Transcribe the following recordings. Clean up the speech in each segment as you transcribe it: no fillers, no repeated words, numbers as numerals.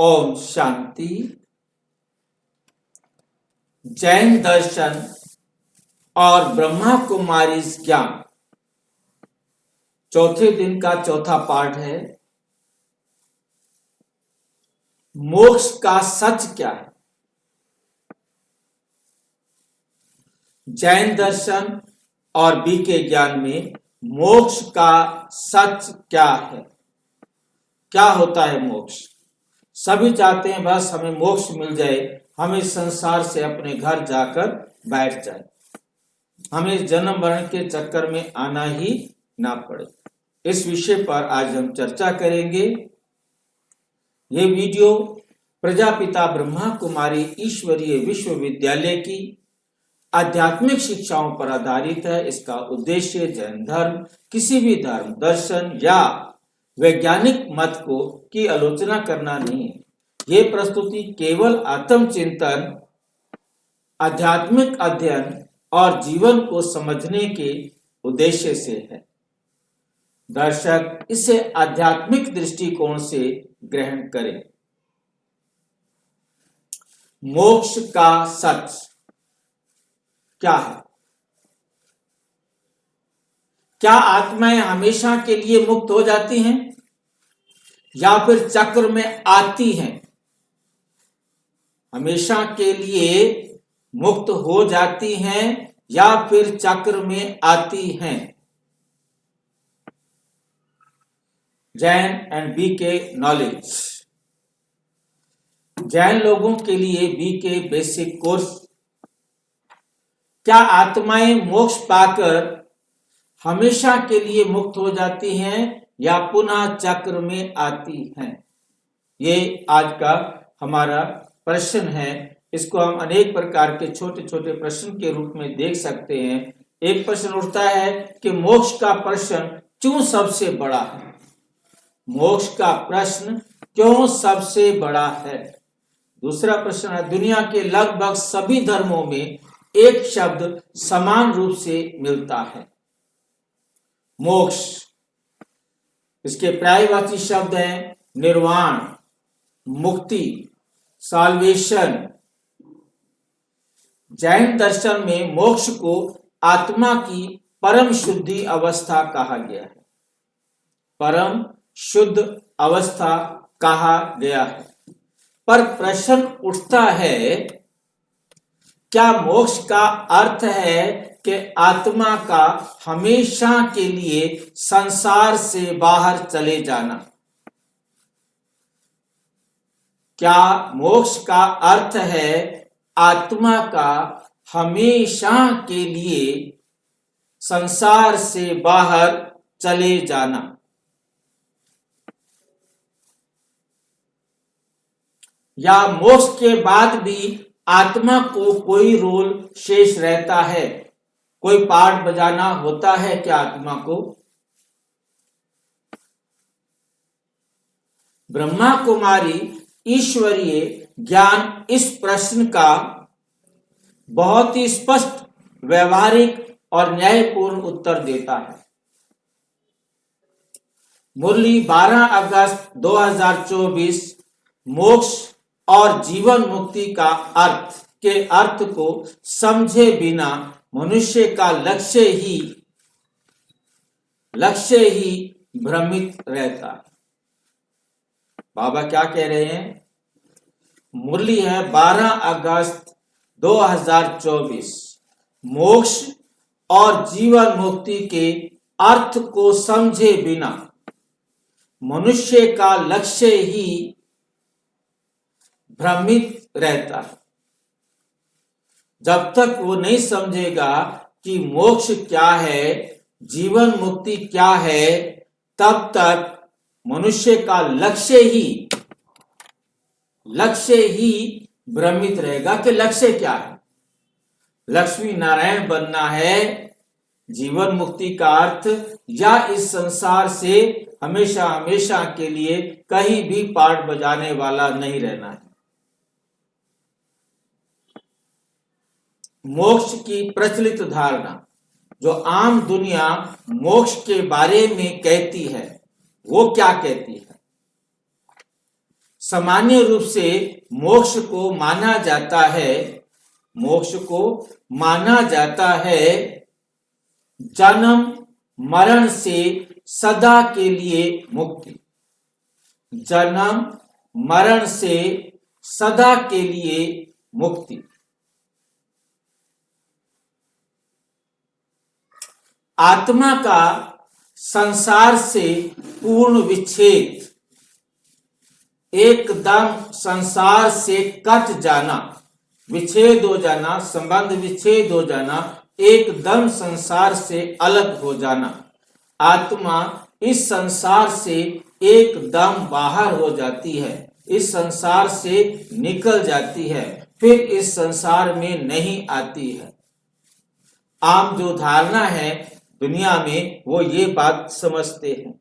ओम शांति। जैन दर्शन और ब्रह्मा कुमारी ज्ञान चौथे दिन का चौथा पाठ है। मोक्ष का सच क्या है? जैन दर्शन और बीके ज्ञान में मोक्ष का सच क्या है? क्या होता है मोक्ष? सभी चाहते हैं बस हमें मोक्ष मिल जाए, हमें संसार से अपने घर जाकर बैठ जाए, हमें जन्म मरण के चक्कर में आना ही ना पड़े। इस विषय पर आज हम चर्चा करेंगे। ये वीडियो प्रजापिता ब्रह्मा कुमारी ईश्वरीय विश्वविद्यालय की आध्यात्मिक शिक्षाओं पर आधारित है। इसका उद्देश्य जैन धर्म, किसी भी धर्म, दर्शन या वैज्ञानिक मत की आलोचना करना नहीं है। ये प्रस्तुति केवल आत्मचिंतन, आध्यात्मिक अध्ययन और जीवन को समझने के उद्देश्य से है। दर्शक इसे आध्यात्मिक दृष्टिकोण से ग्रहण करें। मोक्ष का सच क्या है? क्या आत्माएं हमेशा के लिए मुक्त हो जाती हैं या फिर चक्र में आती हैं? हमेशा के लिए मुक्त हो जाती हैं या फिर चक्र में आती हैं? Jain and BK knowledge. Jain लोगों के लिए बीके बेसिक कोर्स। क्या आत्माएं मोक्ष पाकर हमेशा के लिए मुक्त हो जाती हैं या पुनः चक्र में आती हैं? ये आज का हमारा प्रश्न है। इसको हम अनेक प्रकार के छोटे छोटे प्रश्न के रूप में देख सकते हैं। एक प्रश्न उठता है कि मोक्ष का प्रश्न क्यों सबसे बड़ा है? मोक्ष का प्रश्न क्यों सबसे बड़ा है? दूसरा प्रश्न है, दुनिया के लगभग सभी धर्मों में एक शब्द समान रूप से मिलता है, मोक्ष। इसके पर्यायवाची शब्द हैं निर्वाण, मुक्ति, साल्वेशन। जैन दर्शन में मोक्ष को आत्मा की परम शुद्धि अवस्था कहा गया है। परम शुद्ध अवस्था कहा गया है। पर प्रश्न उठता है, क्या मोक्ष का अर्थ है कि आत्मा का हमेशा के लिए संसार से बाहर चले जाना? क्या मोक्ष का अर्थ है आत्मा का हमेशा के लिए संसार से बाहर चले जाना? या मोक्ष के बाद भी आत्मा को कोई रोल शेष रहता है? कोई पार्ट बजाना होता है क्या आत्मा को? ब्रह्मा कुमारी ईश्वरीय ज्ञान इस प्रश्न का बहुत ही स्पष्ट, व्यवहारिक और न्यायपूर्ण उत्तर देता है। मुरली 12 अगस्त 2024 मोक्ष और जीवन मुक्ति का अर्थ को समझे बिना मनुष्य का लक्ष्य ही भ्रमित रहता है। बाबा क्या कह रहे हैं? मुरली है 12 अगस्त 2024, मोक्ष और जीवन मुक्ति के अर्थ को समझे बिना मनुष्य का लक्ष्य ही भ्रमित रहता है। जब तक वो नहीं समझेगा कि मोक्ष क्या है, जीवन मुक्ति क्या है, तब तक मनुष्य का लक्ष्य ही भ्रमित रहेगा कि लक्ष्य क्या है। लक्ष्मी नारायण बनना है जीवन मुक्ति का अर्थ, या इस संसार से हमेशा हमेशा के लिए कहीं भी पार्ट बजाने वाला नहीं रहना है। मोक्ष की प्रचलित धारणा, जो आम दुनिया मोक्ष के बारे में कहती है, वो क्या कहती है? सामान्य रूप से मोक्ष को माना जाता है, मोक्ष को माना जाता है जन्म मरण से सदा के लिए मुक्ति, जन्म मरण से सदा के लिए मुक्ति। आत्मा का संसार से पूर्ण विच्छेद, एकदम संसार से कट जाना, विच्छेद हो जाना, संबंध विच्छेद हो जाना, एकदम संसार से अलग हो जाना। आत्मा इस संसार से एकदम बाहर हो जाती है, इस संसार से निकल जाती है, फिर इस संसार में नहीं आती है। आम जो धारणा है दुनिया में वो ये बात समझते हैं।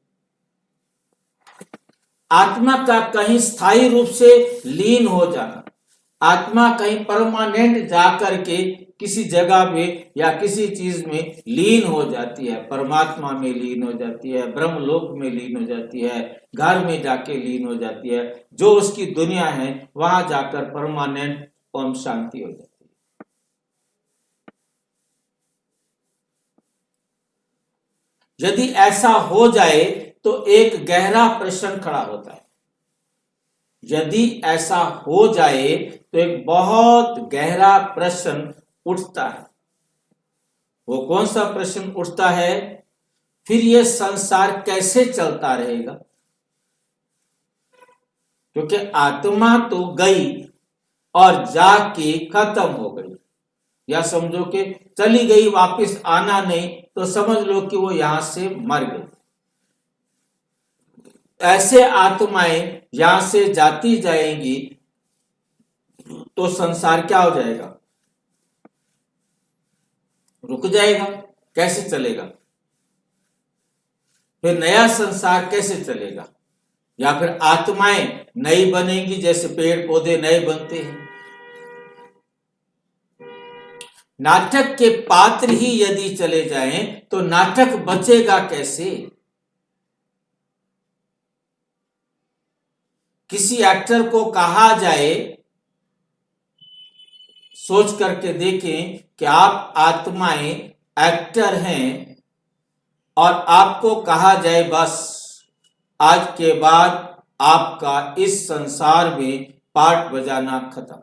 आत्मा का कहीं स्थायी रूप से लीन हो जाना, आत्मा कहीं परमानेंट जाकर के किसी जगह में या किसी चीज में लीन हो जाती है, परमात्मा में लीन हो जाती है, ब्रह्मलोक में लीन हो जाती है, घर में जाके लीन हो जाती है, जो उसकी दुनिया है वहां जाकर परमानेंट ओम शांति हो जाती है। यदि ऐसा हो जाए तो एक गहरा प्रश्न खड़ा होता है, यदि ऐसा हो जाए तो एक बहुत गहरा प्रश्न उठता है। वो कौन सा प्रश्न उठता है? फिर ये संसार कैसे चलता रहेगा? क्योंकि आत्मा तो गई और जाके खत्म हो गई, या समझो कि चली गई, वापस आना नहीं, तो समझ लो कि वो यहां से मर गई। ऐसे आत्माएं यहां से जाती जाएंगी तो संसार क्या हो जाएगा? रुक जाएगा। कैसे चलेगा? फिर नया संसार कैसे चलेगा? या फिर आत्माएं नई बनेंगी, जैसे पेड़ पौधे नए बनते हैं। नाटक के पात्र ही यदि चले जाएं तो नाटक बचेगा कैसे? किसी एक्टर को कहा जाए, सोच करके देखें कि आप आत्माएं एक्टर हैं, और आपको कहा जाए बस आज के बाद आपका इस संसार में पार्ट बजाना खत्म,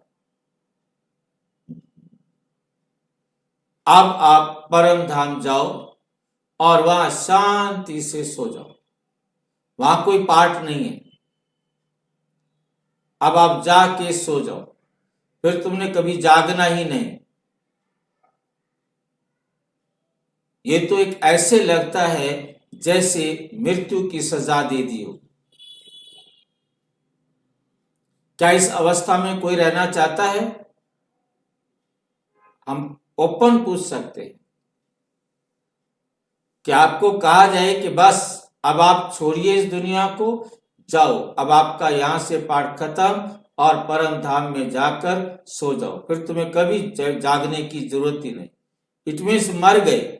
अब आप परम धाम जाओ और वहां शांति से सो जाओ, वहां कोई पार्ट नहीं है, अब आप जाके सो जाओ, फिर तुमने कभी जागना ही नहीं। ये तो एक ऐसे लगता है जैसे मृत्यु की सजा दे दी हो। क्या इस अवस्था में कोई रहना चाहता है? हम ओपन पूछ सकते हैं कि आपको कहा जाए कि बस अब आप छोड़िए इस दुनिया को, जाओ, अब आपका यहां से पाठ खत्म और परम धाम में जाकर सो जाओ, फिर तुम्हें कभी जागने की जरूरत ही नहीं। इट मीन्स मर गए।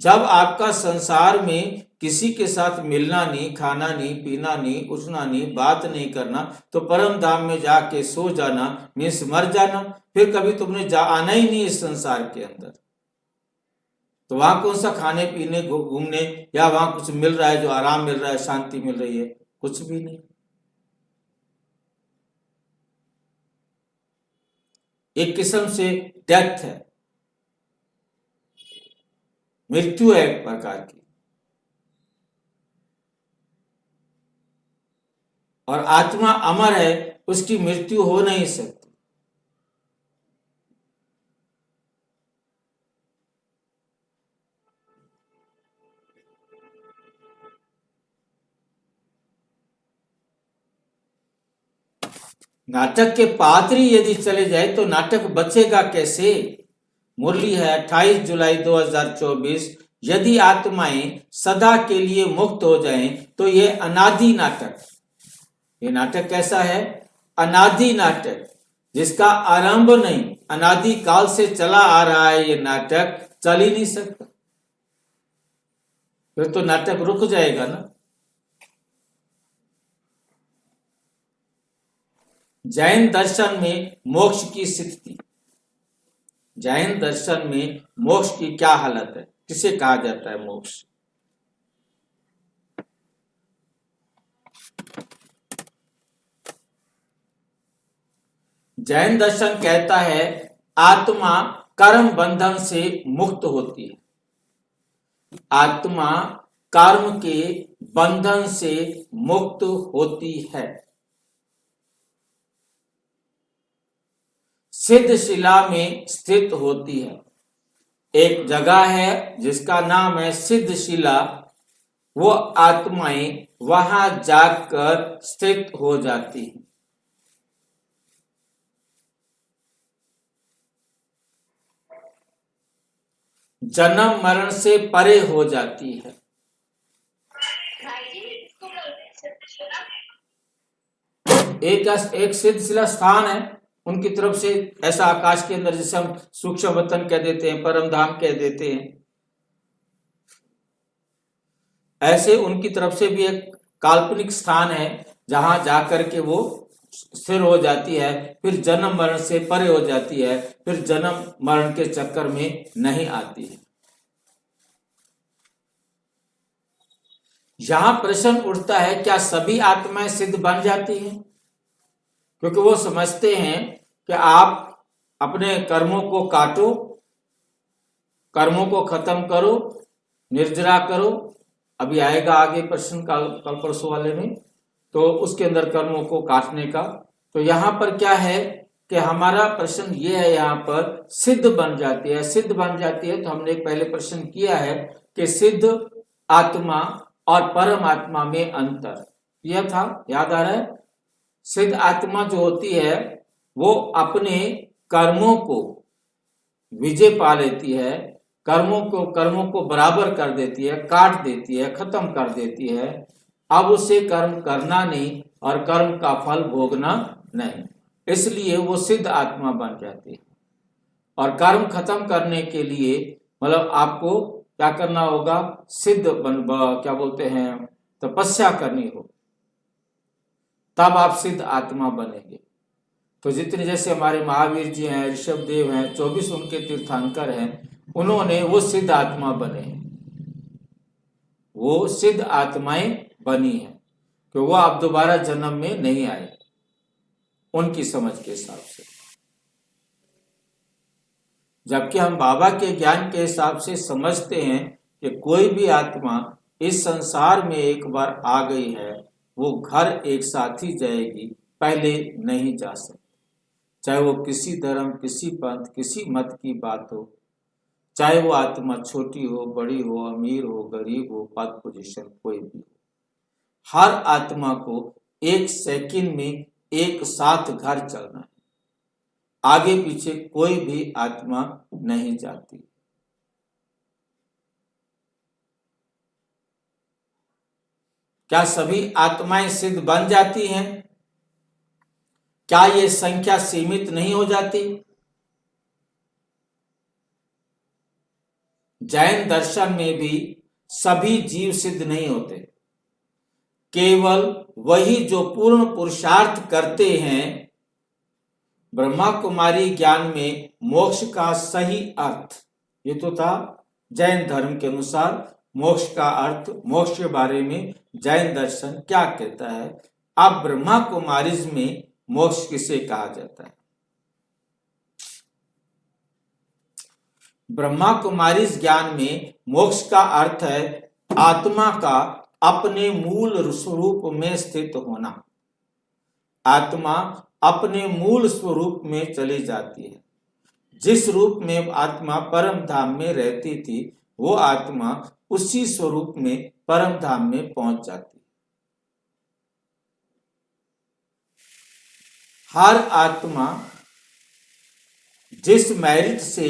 जब आपका संसार में किसी के साथ मिलना नहीं, खाना नहीं, पीना नहीं, उठना नहीं, बात नहीं करना, तो परम धाम में जाके सो जाना मीन्स मर जाना। फिर कभी तुमने आना ही नहीं इस संसार के अंदर, तो वहां कौन सा खाने पीने घूमने या वहां कुछ मिल रहा है, जो आराम मिल रहा है, शांति मिल रही है? कुछ भी नहीं। एक किस्म से डेथ है, मृत्यु है एक प्रकार की। और आत्मा अमर है, उसकी मृत्यु हो नहीं सकती। नाटक के पात्र ही यदि चले जाए तो नाटक बचेगा कैसे? मुरली है 28 जुलाई 2024। यदि आत्माएं सदा के लिए मुक्त हो जाएं तो ये अनादि नाटक, ये नाटक कैसा है? अनादि नाटक, जिसका आरंभ नहीं, अनादि काल से चला आ रहा है, ये नाटक चल ही नहीं सकता। फिर तो नाटक रुक जाएगा ना। जैन दर्शन में मोक्ष की स्थिति, जैन दर्शन में मोक्ष की क्या हालत है, किसे कहा जाता है मोक्ष? जैन दर्शन कहता है आत्मा कर्म बंधन से मुक्त होती है, आत्मा कर्म के बंधन से मुक्त होती है। सिद्धशिला में स्थित होती है। एक जगह है जिसका नाम है सिद्धशिला, वो आत्माएं वहां जाकर स्थित हो जाती हैं। जन्म मरण से परे हो जाती है। एक सिद्धशिला स्थान है उनकी तरफ से, ऐसा आकाश के अंदर जिसे हम सूक्ष्म वतन कह देते हैं, परम धाम कह देते हैं, ऐसे उनकी तरफ से भी एक काल्पनिक स्थान है जहां जाकर के वो स्थिर हो जाती है, फिर जन्म मरण से परे हो जाती है, फिर जन्म मरण के चक्कर में नहीं आती है। यहां प्रश्न उठता है क्या सभी आत्माएं सिद्ध बन जाती हैं? क्योंकि वो समझते हैं कि आप अपने कर्मों को काटो, कर्मों को खत्म करो, निर्जरा करो, अभी आएगा आगे प्रश्न कल परसों वाले में, तो उसके अंदर कर्मों को काटने का। तो यहां पर क्या है कि हमारा प्रश्न ये है, यहां पर सिद्ध बन जाती है, सिद्ध बन जाती है। तो हमने एक पहले प्रश्न किया है कि सिद्ध आत्मा और परम आत्मा में अंतर, यह था, याद आ रहा है? सिद्ध आत्मा जो होती है वो अपने कर्मों को विजय पा लेती है, कर्मों को बराबर कर देती है, काट देती है, खत्म कर देती है। अब उसे कर्म करना नहीं और कर्म का फल भोगना नहीं, इसलिए वो सिद्ध आत्मा बन जाती है। और कर्म खत्म करने के लिए मतलब आपको क्या करना होगा? क्या बोलते हैं, तपस्या करनी हो, तब आप सिद्ध आत्मा बनेंगे। तो जितने जैसे हमारे महावीर जी हैं, ऋषभ देव हैं, 24 उनके तीर्थंकर हैं, उन्होंने वो सिद्ध आत्मा बने हैं, वो सिद्ध आत्माएं बनी हैं, कि वो आप दोबारा जन्म में नहीं आए उनकी समझ के हिसाब से। जबकि हम बाबा के ज्ञान के हिसाब से समझते हैं कि कोई भी आत्मा इस संसार में एक बार आ गई है, वो घर एक साथ ही जाएगी, पहले नहीं जा सकती। चाहे वो किसी धर्म, किसी पंथ, किसी मत की बात हो, चाहे वो आत्मा छोटी हो, बड़ी हो, अमीर हो, गरीब हो, पद पोजीशन कोई भी हो, हर आत्मा को एक सेकंड में एक साथ घर चलना है, आगे पीछे कोई भी आत्मा नहीं जाती। क्या सभी आत्माएं सिद्ध बन जाती हैं? क्या ये संख्या सीमित नहीं हो जाती? जैन दर्शन में भी सभी जीव सिद्ध नहीं होते, केवल वही जो पूर्ण पुरुषार्थ करते हैं। ब्रह्मा कुमारी ज्ञान में मोक्ष का सही अर्थ, ये तो था जैन धर्म के अनुसार मोक्ष का अर्थ, मोक्ष के बारे में जैन दर्शन क्या कहता है। अब ब्रह्मा कुमारीज में मोक्ष किसे कहा जाता है? ब्रह्मा कुमारीज ज्ञान में मोक्ष का अर्थ है आत्मा का अपने मूल स्वरूप में स्थित होना। आत्मा अपने मूल स्वरूप में चली जाती है। जिस रूप में आत्मा परम धाम में रहती थी, वो आत्मा उसी स्वरूप में परम धाम में पहुंच जाती है। हर आत्मा जिस मेरिट से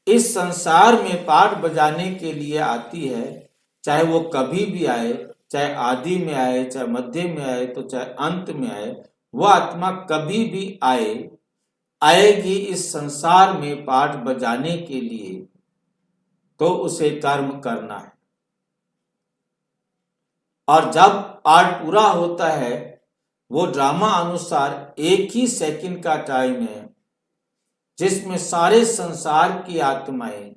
इस संसार में पाठ बजाने के लिए आती है, चाहे वो कभी भी आए, चाहे आदि में आए, चाहे मध्य में आए, तो चाहे अंत में आए, वह आत्मा कभी भी आएगी इस संसार में पाठ बजाने के लिए, तो उसे कर्म करना है। और जब पाठ पूरा होता है वो ड्रामा अनुसार एक ही सेकंड का टाइम है जिसमें सारे संसार की आत्माएं,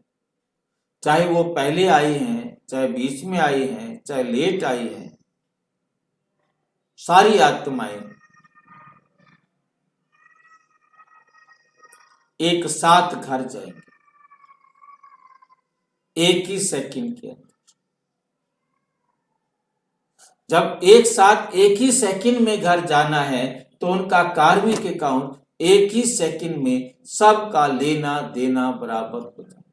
चाहे वो पहले आई हैं, चाहे बीच में आई हैं, चाहे लेट आई हैं, सारी आत्माएं एक साथ घर जाएंगे एक ही सेकंड के अंदर। जब एक साथ एक ही सेकंड में घर जाना है तो उनका कार्मिक अकाउंट एक ही सेकंड में सबका लेना देना बराबर हो जाए।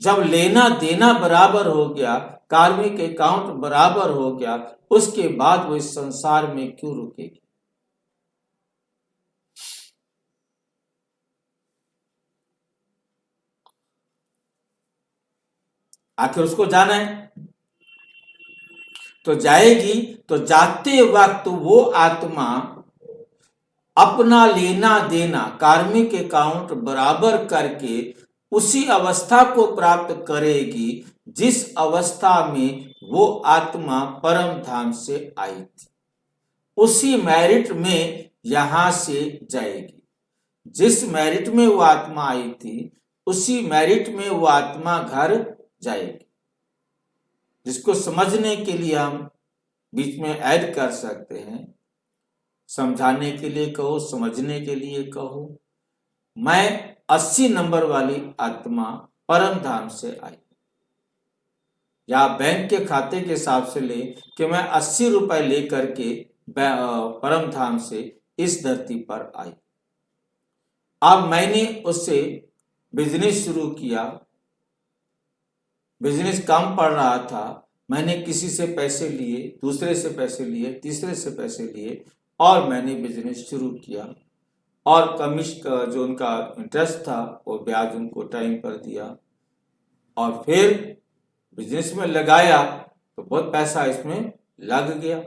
जब लेना देना बराबर हो गया, कार्मिक अकाउंट बराबर हो गया, उसके बाद वो इस संसार में क्यों रुकेगी? आखिर उसको जाना है तो जाएगी। तो जाते वक्त वो आत्मा अपना लेना देना कार्मिक अकाउंट बराबर करके उसी अवस्था को प्राप्त करेगी जिस अवस्था में वो आत्मा परम धाम से आई थी। उसी मेरिट में यहां से जाएगी। जिस मेरिट में वो आत्मा आई थी उसी मेरिट में वो आत्मा घर जाएगी। जिसको समझने के लिए हम बीच में ऐड कर सकते हैं, समझाने के लिए कहो, समझने के लिए कहो, मैं 80 नंबर वाली आत्मा परम धाम से आई, या बैंक के खाते के हिसाब से ले कि मैं 80 रुपए लेकर के परम धाम से इस धरती पर आई। अब मैंने उससे बिजनेस शुरू किया, बिजनेस कम पड़ रहा था, मैंने किसी से पैसे लिए, दूसरे से पैसे लिए, तीसरे से पैसे लिए और मैंने बिजनेस शुरू किया और कमीशन जो उनका इंटरेस्ट था वो ब्याज उनको टाइम पर दिया और फिर बिजनेस में लगाया तो बहुत पैसा इसमें लग गया।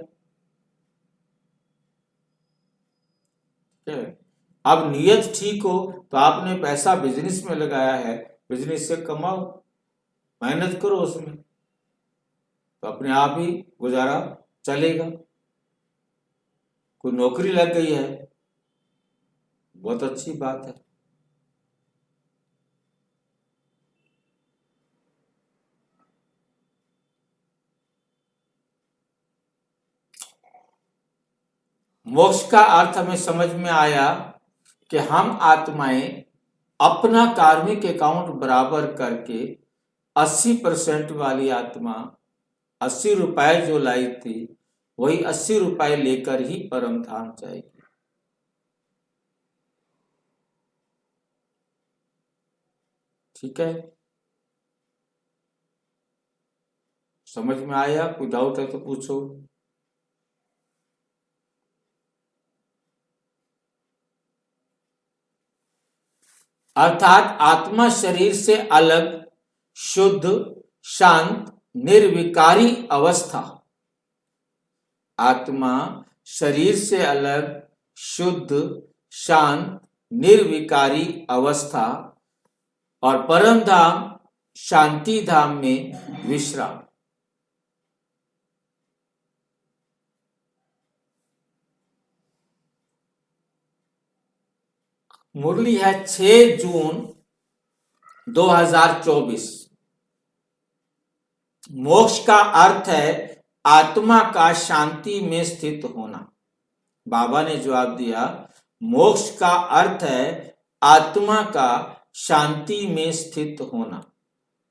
अब नियत ठीक हो तो आपने पैसा बिजनेस में लगाया है, बिजनेस से कमाओ, मेहनत करो उसमें, तो अपने आप ही गुजारा चलेगा। कोई नौकरी लग गई है, बहुत अच्छी बात है। मोक्ष का अर्थ हमें समझ में आया कि हम आत्माएं अपना कार्मिक अकाउंट बराबर करके 80% वाली आत्मा 80 रुपए जो लाई थी वही 80 रुपए लेकर ही परम धाम जाएगी। ठीक है, समझ में आया? कोई डाउट है तो पूछो। अर्थात आत्मा शरीर से अलग, शुद्ध, शांत, निर्विकारी अवस्था। आत्मा शरीर से अलग, शुद्ध, शांत, निर्विकारी अवस्था और परम धाम शांति धाम में विश्राम। मुरली है 6 जून 2024। मोक्ष का अर्थ है आत्मा का शांति में स्थित होना। बाबा ने जवाब दिया, मोक्ष का अर्थ है आत्मा का शांति में स्थित होना,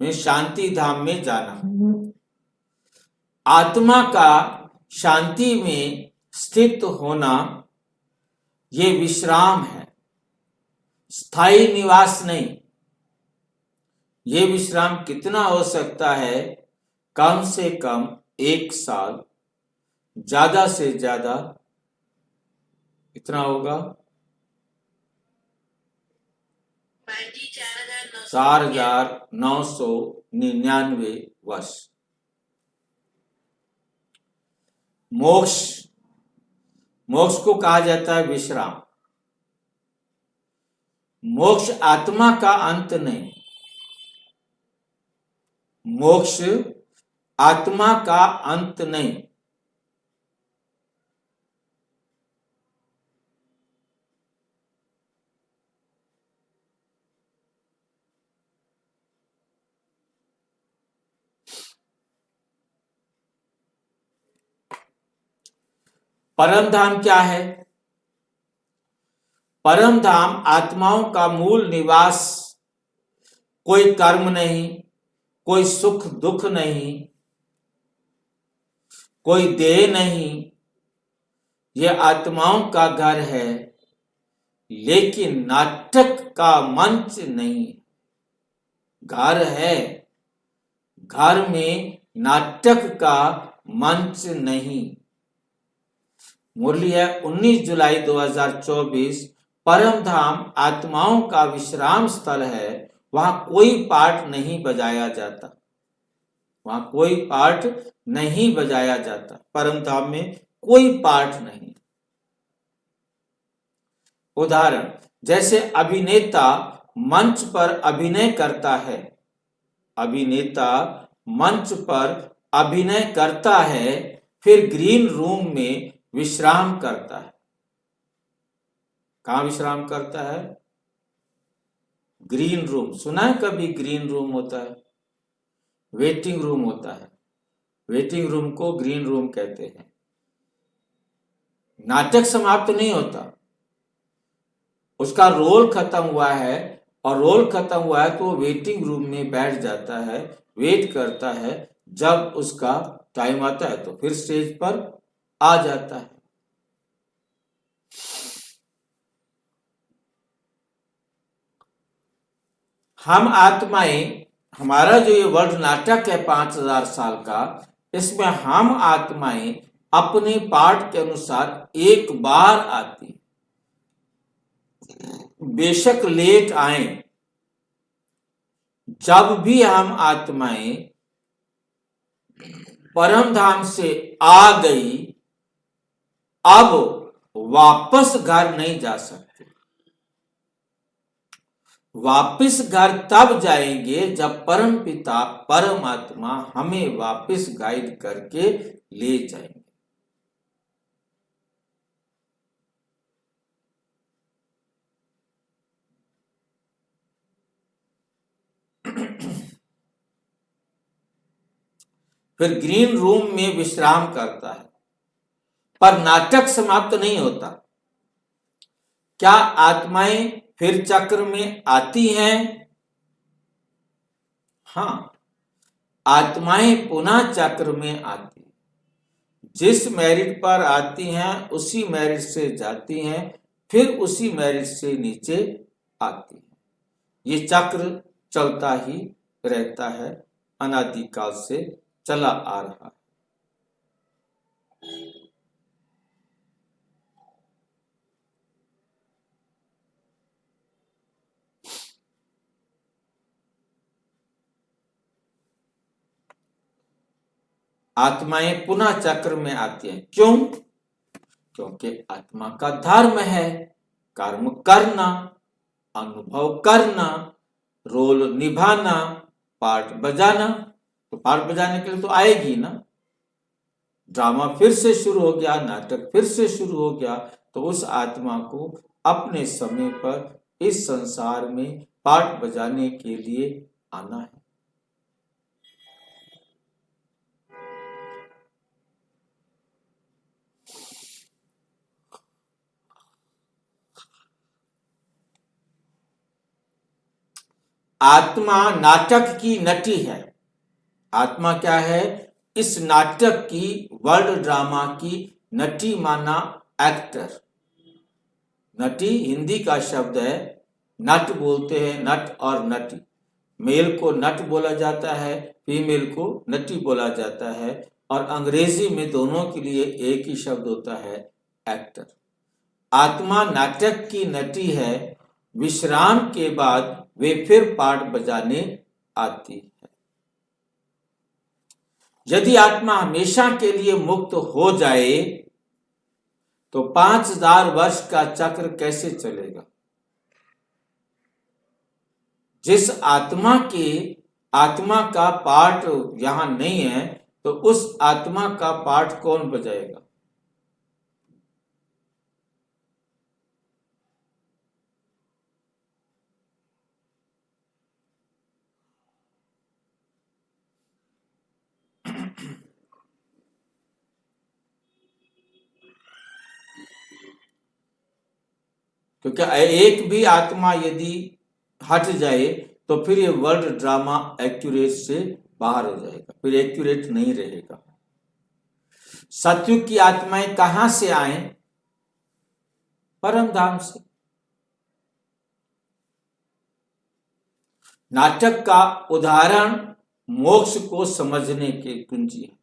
में शांति धाम में जाना। आत्मा का शांति में स्थित होना ये विश्राम है, स्थायी निवास नहीं। ये विश्राम कितना हो सकता है? कम से कम 1 साल, ज्यादा से ज्यादा कितना होगा? 4999 वर्ष। मोक्ष, मोक्ष को कहा जाता है विश्राम। मोक्ष आत्मा का अंत नहीं, मोक्ष आत्मा का अंत नहीं। परम धाम क्या है? परम धाम आत्माओं का मूल निवास। कोई कर्म नहीं, कोई सुख दुख नहीं, कोई देह नहीं। यह आत्माओं का घर है, लेकिन नाटक का मंच नहीं। घर है, घर में नाटक का मंच नहीं। मुरली है 19 जुलाई 2024। परम धाम आत्माओं का विश्राम स्थल है। वहां कोई पाठ नहीं बजाया जाता, वहां कोई पाठ नहीं बजाया जाता। परम धाम में कोई पाठ नहीं। उदाहरण, जैसे अभिनेता मंच पर अभिनय करता है, अभिनेता मंच पर अभिनय करता है, फिर ग्रीन रूम में विश्राम करता है। कहां विश्राम करता है? Green room. सुना है कभी ग्रीन रूम होता है? वेटिंग रूम होता है। वेटिंग रूम को ग्रीन रूम कहते हैं। नाटक समाप्त नहीं होता, उसका रोल खत्म हुआ है, और रोल खत्म हुआ है तो वो वेटिंग रूम में बैठ जाता है, वेट करता है। जब उसका टाइम आता है तो फिर स्टेज पर आ जाता है। हम आत्माएं, हमारा जो ये वर्ल्ड नाटक है 5000 साल का, इसमें हम आत्माएं अपने पाठ के अनुसार एक बार आती, बेशक लेट आए। जब भी हम आत्माएं परम धाम से आ गई, अब वापस घर नहीं जा सकते। वापस घर तब जाएंगे जब परम पिता परमात्मा हमें वापस गाइड करके ले जाएंगे। फिर ग्रीन रूम में विश्राम करता है। पर नाटक समाप्त नहीं होता। क्या आत्माएं फिर चक्र में आती हैं? हां, आत्माएं पुनः चक्र में आती, जिस मेरिट पर आती हैं उसी मेरिट से जाती हैं, फिर उसी मेरिट से नीचे आती हैं। ये चक्र चलता ही रहता है, अनादिकाल से चला आ रहा है। आत्माएं पुनः चक्र में आती हैं। क्यों? क्योंकि आत्मा का धर्म है कर्म करना, अनुभव करना, रोल निभाना, पार्ट बजाना। तो पार्ट बजाने के लिए तो आएगी ना। ड्रामा फिर से शुरू हो गया, नाटक फिर से शुरू हो गया, तो उस आत्मा को अपने समय पर इस संसार में पार्ट बजाने के लिए आना है। आत्मा नाटक की नटी है। आत्मा क्या है? इस नाटक की, वर्ल्ड ड्रामा की नटी माना एक्टर। नटी हिंदी का शब्द है, नट बोलते हैं, नट और नटी। मेल को नट बोला जाता है, फीमेल को नटी बोला जाता है, और अंग्रेजी में दोनों के लिए एक ही शब्द होता है, एक्टर। आत्मा नाटक की नटी है। विश्राम के बाद वे फिर पार्ट बजाने आती है। यदि आत्मा हमेशा के लिए मुक्त हो जाए तो 5000 वर्ष का चक्र कैसे चलेगा? जिस आत्मा का पार्ट यहां नहीं है, तो उस आत्मा का पार्ट कौन बजाएगा? क्योंकि एक भी आत्मा यदि हट जाए तो फिर ये वर्ल्ड ड्रामा एक्यूरेट से बाहर हो जाएगा, फिर एक्यूरेट नहीं रहेगा। सतयुग की आत्माएं कहां से आए? परम धाम से। नाटक का उदाहरण मोक्ष को समझने की कुंजी है,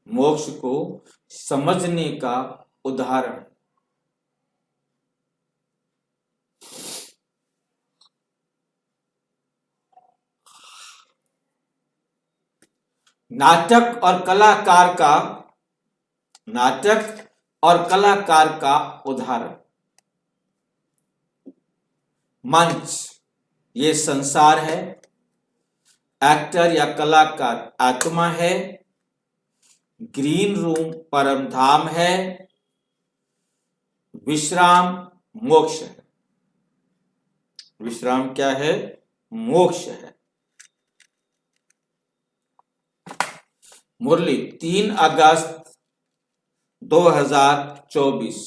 मोक्ष को समझने का उदाहरण। नाटक और कलाकार का उदाहरण। मंच ये संसार है, एक्टर या कलाकार आत्मा है, ग्रीन रूम परम धाम है, विश्राम मोक्ष है। विश्राम क्या है? मोक्ष है। मुरली 3 अगस्त 2024।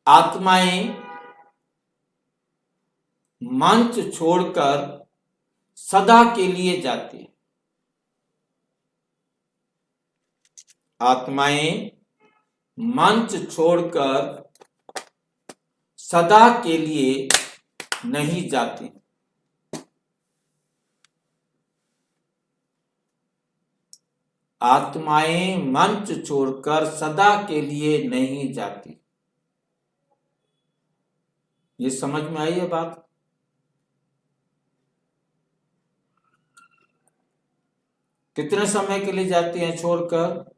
आत्माएं मंच छोड़कर सदा के लिए जाती है। आत्माएं मंच छोड़कर सदा के लिए नहीं जाती। आत्माएं मंच छोड़कर सदा के लिए नहीं जाती। ये समझ में आई है बात? कितने समय के लिए जाती हैं छोड़कर?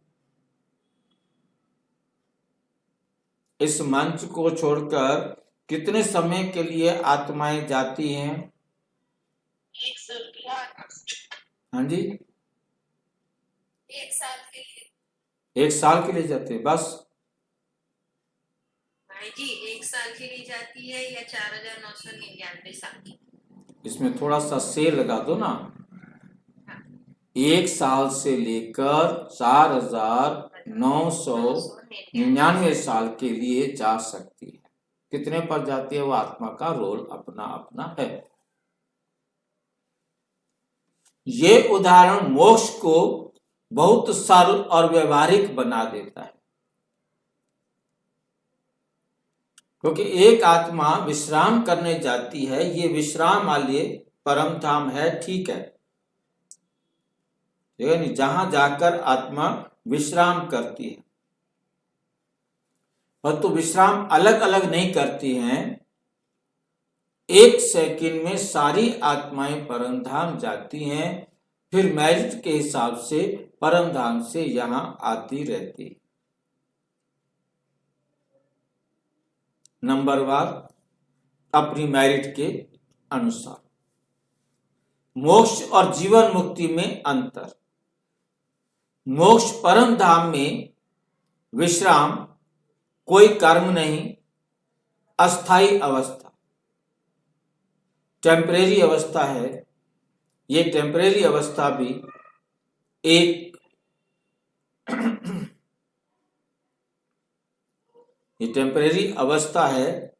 इस मंच को छोड़कर कितने समय के लिए आत्माएं जाती हैं? 1 साल। हाँ जी, 1 साल के लिए। 1 साल के लिए जाते हैं बस? भाई जी 1 साल के लिए जाती है या 4,999 साल की? इसमें थोड़ा सा से लगा दो ना। 1 साल से लेकर 4,999 साल के लिए जा सकती है। कितने पर जाती है वो आत्मा का रोल अपना अपना है। ये उदाहरण मोक्ष को बहुत सरल और व्यवहारिक बना देता है, क्योंकि एक आत्मा विश्राम करने जाती है, ये विश्राम वाले परम धाम है, ठीक है, यानी जहां जाकर आत्मा विश्राम करती है। और तो विश्राम अलग अलग नहीं करती हैं, 1 सेकंड में सारी आत्माएं परम धाम जाती हैं, फिर मेरिट के हिसाब से परम धाम से यहां आती रहती। नंबरवार अपनी मेरिट के अनुसार। मोक्ष और जीवन मुक्ति में अंतर। मोक्ष परम धाम में विश्राम कोई कर्म नहीं, अस्थाई अवस्था, टेम्परेरी अवस्था है। ये टेम्परेरी अवस्था भी एक ये टेम्परेरी अवस्था है।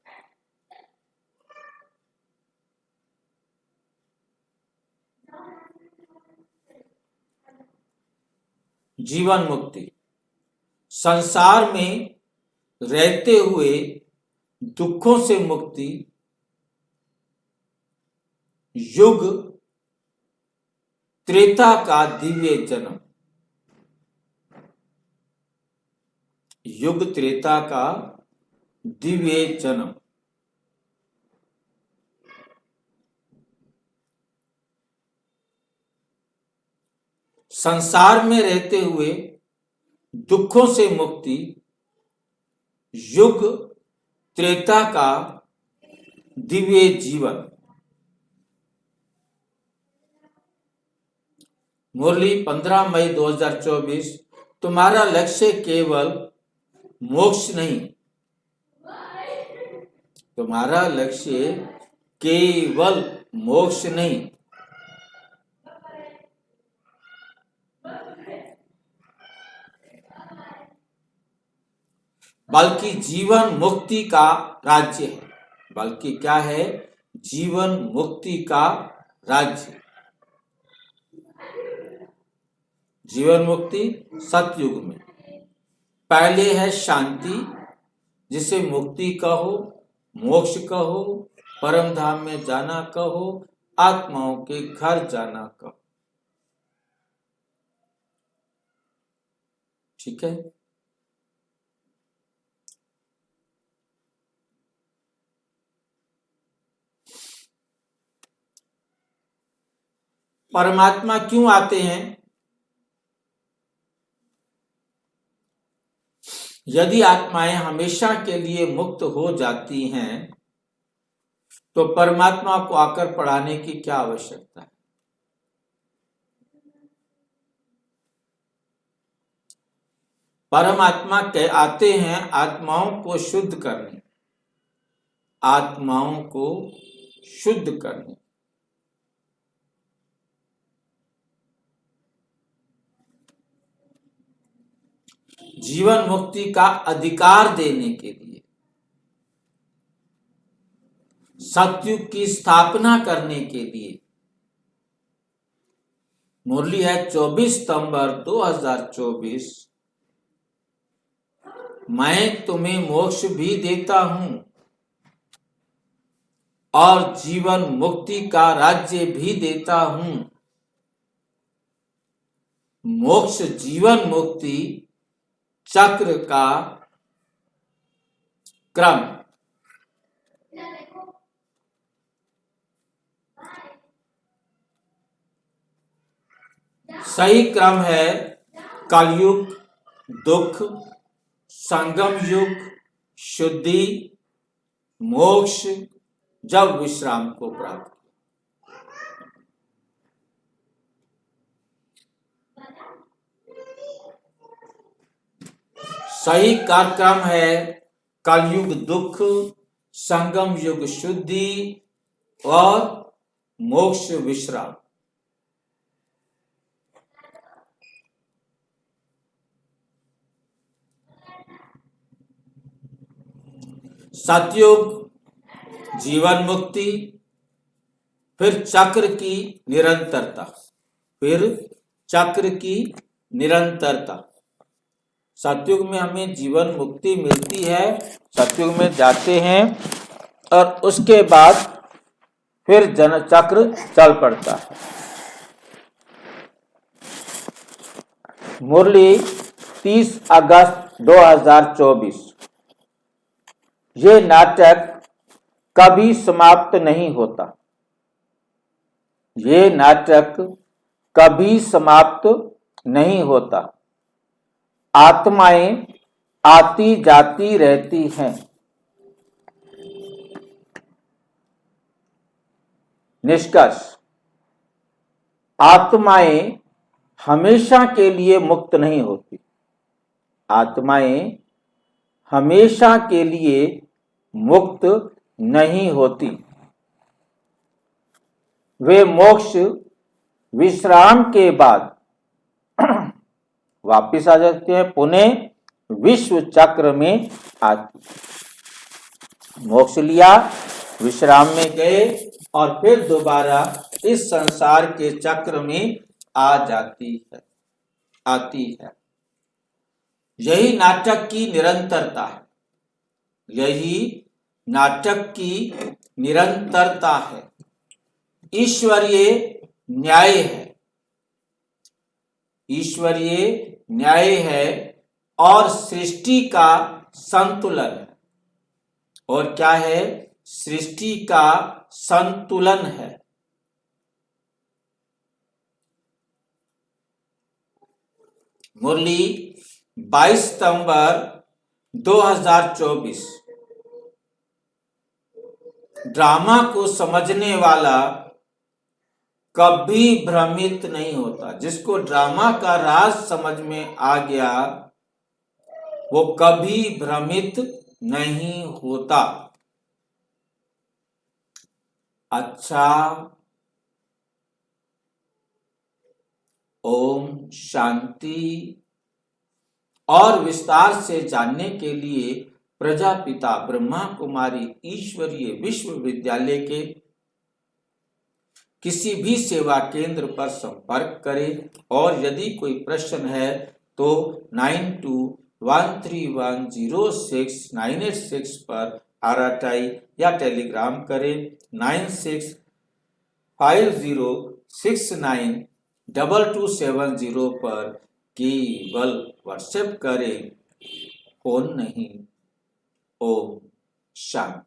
जीवन मुक्ति संसार में रहते हुए दुखों से मुक्ति, युग त्रेता का दिव्य जन्म। युग त्रेता का दिव्य जन्म। संसार में रहते हुए दुखों से मुक्ति, युग त्रेता का दिव्य जीवन। मुरली 15 मई 2024। तुम्हारा लक्ष्य केवल मोक्ष नहीं, तुम्हारा लक्ष्य केवल मोक्ष नहीं, बल्कि जीवन मुक्ति का राज्य है। बल्कि क्या है? जीवन मुक्ति का राज्य। जीवन मुक्ति सतयुग में पहले है शांति, जिसे मुक्ति कहो, मोक्ष कहो, परम धाम में जाना कहो, आत्माओं के घर जाना कहो। ठीक है। परमात्मा क्यों आते हैं? यदि आत्माएं हमेशा के लिए मुक्त हो जाती हैं तो परमात्मा को आकर पढ़ाने की क्या आवश्यकता है? परमात्मा के आते हैं आत्माओं को शुद्ध करने, आत्माओं को शुद्ध करने। जीवन मुक्ति का अधिकार देने के लिए, सतयुग की स्थापना करने के लिए। मुरली है 24 सितंबर 2024। मैं तुम्हें मोक्ष भी देता हूं और जीवन मुक्ति का राज्य भी देता हूं। मोक्ष जीवन मुक्ति चक्र का क्रम। सही क्रम है कलयुग, दुख, संगम युग, शुद्धि, मोक्ष, जब विश्राम को प्राप्त। सही कार्यक्रम है कलयुग दुख, संगम युग शुद्धि और मोक्ष विश्राम। सतयुग जीवन मुक्ति, फिर चक्र की निरंतरता, फिर चक्र की निरंतरता। सतयुग में हमें जीवन मुक्ति मिलती है, सतयुग में जाते हैं और उसके बाद फिर जन चक्र चल पड़ता है। मुरली 30 अगस्त 2024। ये नाटक कभी समाप्त नहीं होता। ये नाटक कभी समाप्त नहीं होता। आत्माएं आती जाती रहती हैं। निष्कर्ष, आत्माएं हमेशा के लिए मुक्त नहीं होती। आत्माएं हमेशा के लिए मुक्त नहीं होती। वे मोक्ष विश्राम के बाद वापिस आ जाते हैं, पुनः विश्व चक्र में आती। मोक्ष लिया, विश्राम में गए और फिर दोबारा इस संसार के चक्र में आ जाती है, आती है। यही नाटक की निरंतरता है। यही नाटक की निरंतरता है। ईश्वरीय न्याय है। ईश्वरीय न्याय है और सृष्टि का संतुलन है। और क्या है? सृष्टि का संतुलन है। मुरली 22 सितंबर 2024। ड्रामा को समझने वाला कभी भ्रमित नहीं होता। जिसको ड्रामा का राज समझ में आ गया वो कभी भ्रमित नहीं होता। अच्छा, ओम शांति। और विस्तार से जानने के लिए प्रजापिता ब्रह्मा कुमारी ईश्वरीय विश्वविद्यालय के किसी भी सेवा केंद्र पर संपर्क करें और यदि कोई प्रश्न है तो 9213106986 पर RTI या टेलीग्राम करें। 9650692270 पर केवल व्हाट्सएप करें, फोन नहीं। ओम शांति।